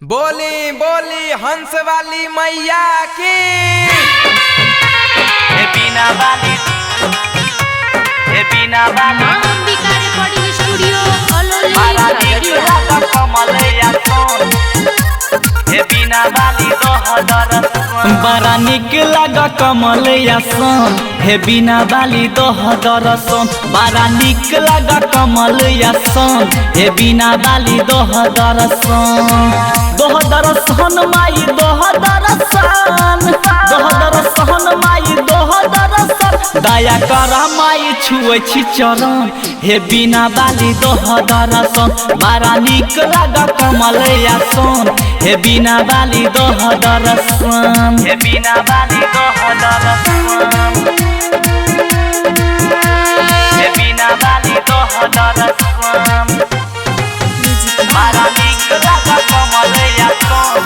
बोली बोली हंस वाली मैया की। बिना वाली अंबिका रिकॉर्डिंग स्टूडियो मारा देखला कमल या सोन हे बिना वाली बड़ा निक लगा कमल या सोन हे बिना वाली दरसन बड़ा निक लगा कमल या सोन हे बिना वाली दरसन माई दरसन माई दरसन दया करा माई छुए छी चरण हे बिना वाली दरसन बड़ा निक लगा कमल या सोन हे बिना वाली दरसन हे बिना वाली दरसन हे बिना वाली दरसन बड़ा निक लगा कमल या सोन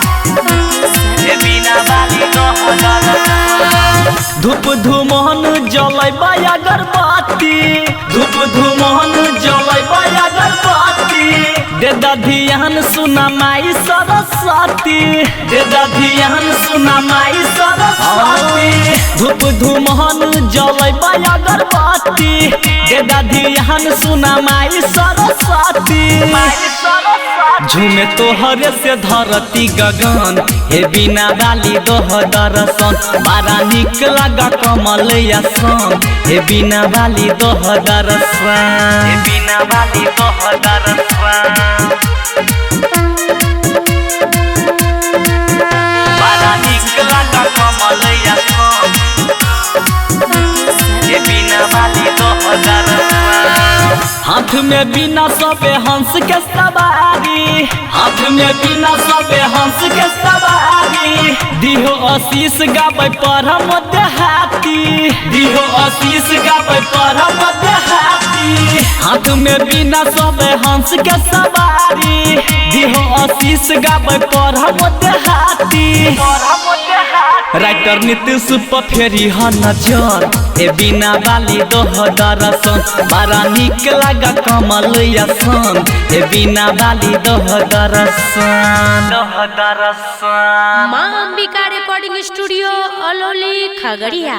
हे बिना वाली दरसन धूप धूमन जलैबा अगरबत्ती धूप धूमन जलैबा अगरबत्ती दे ध्यान सुना माई सरस्वती दे ध्यान सुना माई सरस्वती धूप धूमन जलैबा अगरबत्ती दे ध्यान सुना माई सरस्वती झूमे तोहरे से धरती गगन हे बिना वाली दरसन बड़ा निक लगा कमल या सोन हे बिना वाली दरसन हे बिना वाली दरसन बड़ा निक लगा कमल या सोन हे बिना वाली दरसन हाथ में बिना सबे हंस के सवारी हाथ में बिना सबे हंस के सवारी दिहो आशीष गाबै परम देहाती दिहो आशीष गाबै परम देहाती हाथ में बिना सबे हंस के सवारी दिहो आशीष गाबै परम देहाती राइटर नीतीश पर फेरी ह नजर ए बिना वाली दरसन बड़ा निक लगा कमल या सोन ए बिना वाली दरसन माँ अंबिका रिकॉर्डिंग स्टूडियो अलौली खगड़िया।